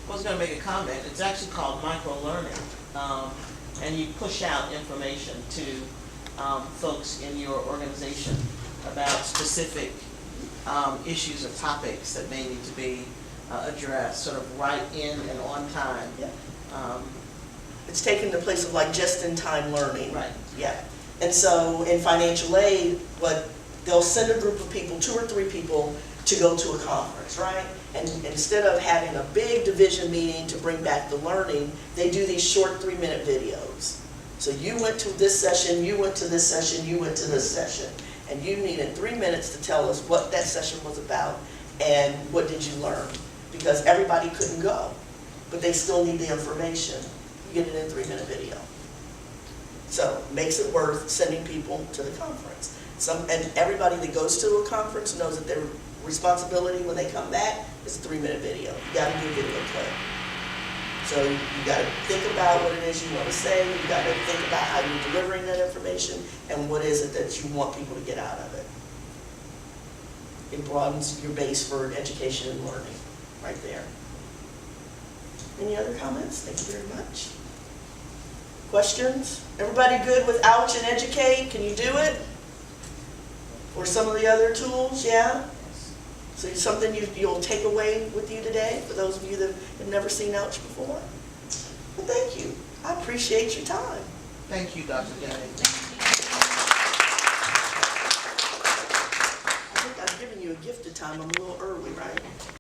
I was going to make a comment. It's actually called micro-learning, and you push out information to folks in your organization about specific issues or topics that may need to be addressed, sort of right in and on time. Yeah. It's taken the place of like just-in-time learning. Right. Yeah. And so in financial aid, they'll send a group of people, 2 or 3 people, to go to a conference, right? And instead of having a big division meeting to bring back the learning, they do these short 3-minute videos. So you went to this session, you went to this session, you went to this session, and you needed 3 minutes to tell us what that session was about and what did you learn. Because everybody couldn't go, but they still need the information. You get it in a 3-minute video. So makes it worth sending people to the conference. And everybody that goes to a conference knows that their responsibility when they come back is a 3-minute video. You got to do a video clip. So you got to think about what it is you want to say. You got to think about how you're delivering that information and what is it that you want people to get out of it. It broadens your base for education and learning right there. Any other comments? Thank you very much. Questions? Everybody good with Ouch and Educate? Can you do it? Or some of the other tools, yeah? So it's something you'll take away with you today, for those of you that have never seen Ouch before? Well, thank you. I appreciate your time. Thank you, Dr. Dennie. I think I've given you a gift of time. I'm a little early, right?